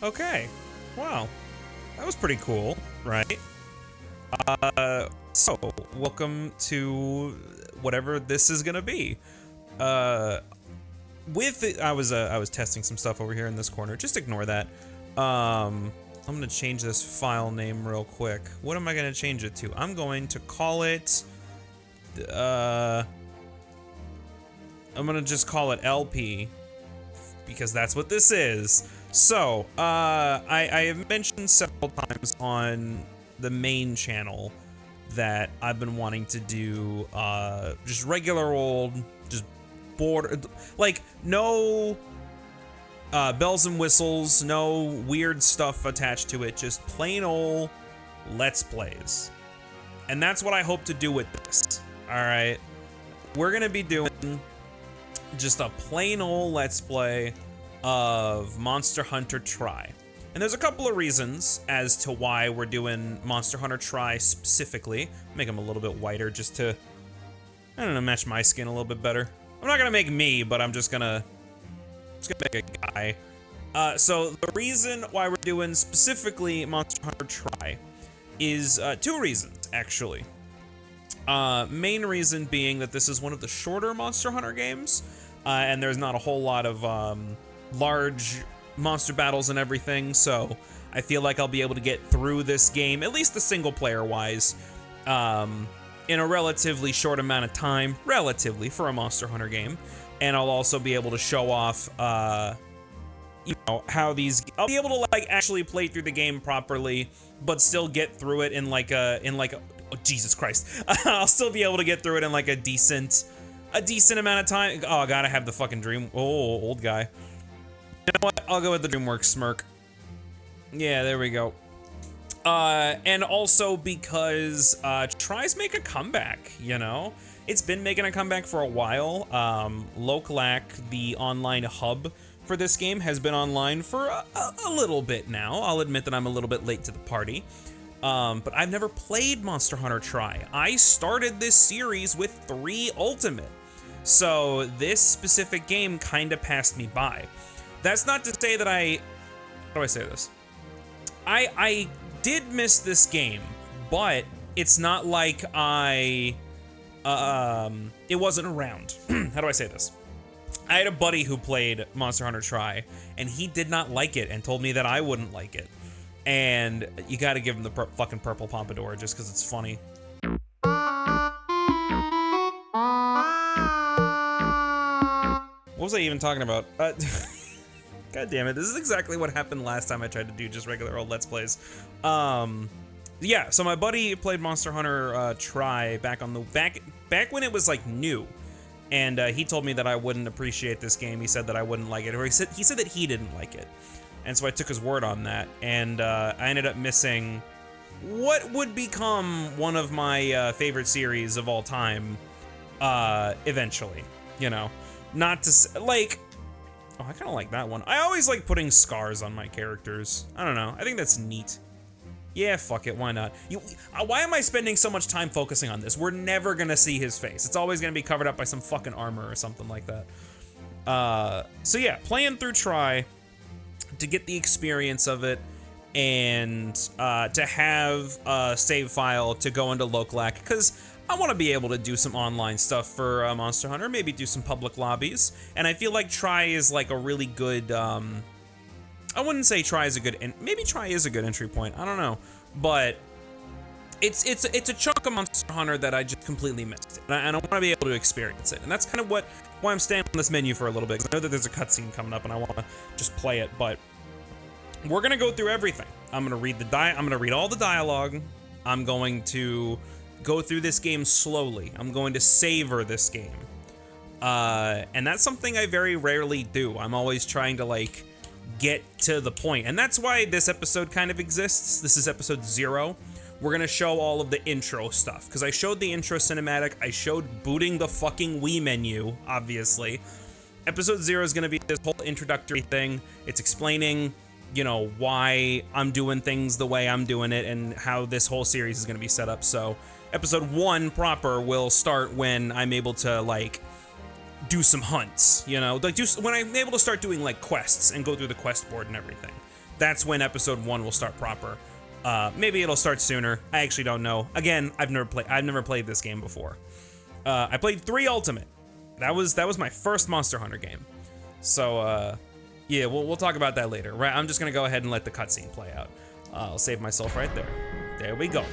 Okay. Wow. That was pretty cool, right? So welcome to whatever this is gonna be. Uh, I was testing some stuff over here in this corner. Just ignore that. I'm gonna change this file name real quick. What am I gonna change it to? I'm going to call it. I'm gonna just call it LP because that's what this is. So, I have mentioned several times on the main channel that I've been wanting to do just regular old, just border, like no bells and whistles, no weird stuff attached to it, just plain old Let's Plays. And that's what I hope to do with this. Alright, we're gonna be doing just a plain old Let's Play of Monster Hunter Tri. And there's a couple of reasons as to why we're doing Monster Hunter Tri specifically. Make them a little bit whiter just to, I don't know, match my skin a little bit better. I'm not gonna make me, but I'm just gonna make a guy. So the reason why we're doing specifically Monster Hunter Tri is two reasons, actually. Main reason being that this is one of the shorter Monster Hunter games, and there's not a whole lot of large monster battles and everything, so I feel like I'll be able to get through this game, at least the single player wise, in a relatively short amount of time, relatively, for a Monster Hunter game. And I'll also be able to show off, you know, how these, I'll be able to like actually play through the game properly, but still get through it in like a, oh, Jesus Christ. I'll still be able to get through it in like a decent amount of time. Oh, God, I have the fucking dream. Oh, old guy. You know what? I'll go with the DreamWorks smirk. Yeah, there we go. And also because Tries make a comeback, you know? It's been making a comeback for a while. Loc Lac, the online hub for this game, has been online for a little bit now. I'll admit that I'm a little bit late to the party. But I've never played Monster Hunter Tri. I started this series with 3 Ultimate. So this specific game kind of passed me by. That's not to say that how do I say this? I did miss this game, but it's not like it wasn't around. How do I say this? I had a buddy who played Monster Hunter Tri, and he did not like it and told me that I wouldn't like it. And you gotta give him the fucking purple pompadour just because it's funny. What was I even talking about? God damn it, this is exactly what happened last time I tried to do just regular old Let's Plays. Yeah, so my buddy played Monster Hunter Tri back when it was like new. And he told me that I wouldn't appreciate this game. He said that I wouldn't like it, or he said that he didn't like it. And so I took his word on that, and I ended up missing what would become one of my favorite series of all time, eventually, you know. Not to, like, oh, I kind of like that one. I always like putting scars on my characters. I don't know, I think that's neat. Yeah, fuck it, why not? Why am I spending so much time focusing on this? We're never gonna see his face. It's always gonna be covered up by some fucking armor or something like that. So yeah, playing through Tri to get the experience of it, and to have a save file to go into Loc Lac, because I want to be able to do some online stuff for Monster Hunter, maybe do some public lobbies, and I feel like Tri is like a really good, I wouldn't say Tri is a good, maybe Tri is a good entry point, I don't know, but it's a chunk of Monster Hunter that I just completely missed, and I want to be able to experience it, and that's kind of why I'm staying on this menu for a little bit, because I know that there's a cutscene coming up, and I want to just play it, but we're gonna go through everything. I'm gonna read all the dialogue. I'm going to go through this game slowly. I'm going to savor this game. And that's something I very rarely do. I'm always trying to like get to the point. And that's why this episode kind of exists. This is episode 0. We're gonna show all of the intro stuff, because I showed the intro cinematic. I showed booting the fucking Wii menu, obviously. Episode 0 is gonna be this whole introductory thing. It's explaining, you know, why I'm doing things the way I'm doing it and how this whole series is gonna be set up. So episode 1 proper will start when I'm able to like do some hunts, you know, like when I'm able to start doing like quests and go through the quest board and everything. that's when episode 1 will start proper. Maybe it'll start sooner. I actually don't know. Again, I've never played this game before. I played 3 Ultimate. That was my first Monster Hunter game. So yeah, we'll talk about that later. Right, I'm just gonna go ahead and let the cutscene play out. I'll save myself right there. There we go.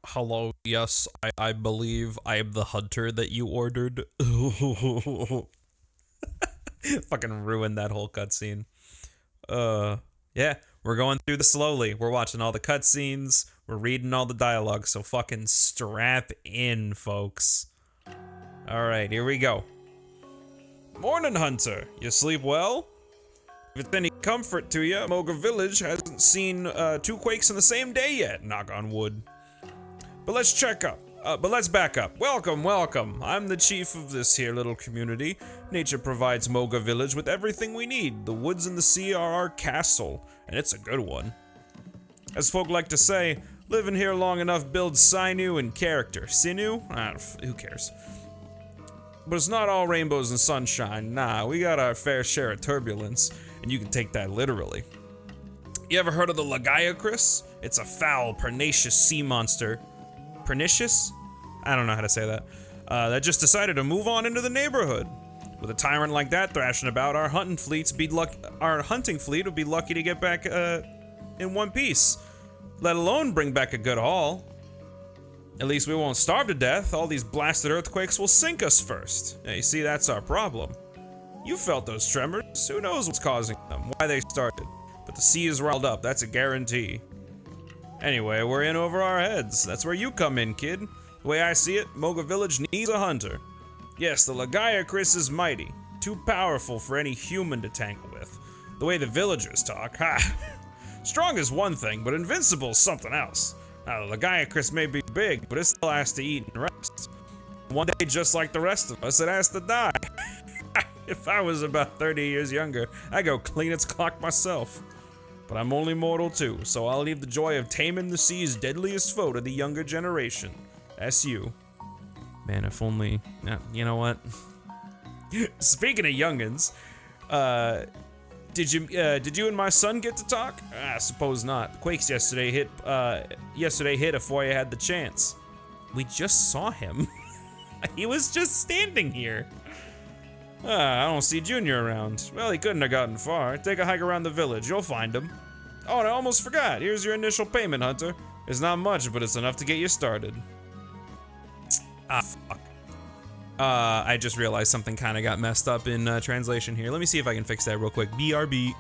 Hello, yes, I believe I am the hunter that you ordered. Fucking ruined that whole cutscene. Yeah, we're going through this slowly. We're watching all the cutscenes, we're reading all the dialogue, so fucking strap in, folks. Alright, here we go. Morning, hunter. You sleep well? If it's any comfort to you, Moga Village hasn't seen 2 quakes in the same day yet, knock on wood. But let's back up. Welcome, welcome. I'm the chief of this here little community. Nature provides Moga Village with everything we need. The woods and the sea are our castle, and it's a good one. As folk like to say, living here long enough builds sinew and character. Sinew? Who cares? But it's not all rainbows and sunshine. Nah, we got our fair share of turbulence, and you can take that literally. You ever heard of the Lagiacris? It's a foul, pernicious sea monster. Pernicious? I don't know how to say that. That just decided to move on into the neighborhood. With a tyrant like that thrashing about, our hunting fleet would be lucky to get back in one piece, let alone bring back a good haul. At least we won't starve to death. All these blasted earthquakes will sink us first. Now, you see, that's our problem. You felt those tremors. Who knows what's causing them, why they started. But the sea is riled up, that's a guarantee. Anyway, we're in over our heads. That's where you come in, kid. The way I see it, Moga Village needs a hunter. Yes, the Lagiacris is mighty. Too powerful for any human to tangle with. The way the villagers talk, ha! Strong is one thing, but invincible is something else. Now, the Lagiacris may be big, but it still has to eat and rest. One day, just like the rest of us, it has to die. If I was about 30 years younger, I'd go clean its clock myself. But I'm only mortal too, so I'll leave the joy of taming the sea's deadliest foe to the younger generation. That's you. Man, if only... you know what? Speaking of youngins, did you and my son get to talk? I suppose not. The quakes yesterday hit before you had the chance. We just saw him. He was just standing here. I don't see Junior around. Well, he couldn't have gotten far. Take a hike around the village. You'll find him. Oh, and I almost forgot. Here's your initial payment, Hunter. It's not much, but it's enough to get you started. Ah, fuck. I just realized something kind of got messed up in translation here. Let me see if I can fix that real quick. BRB.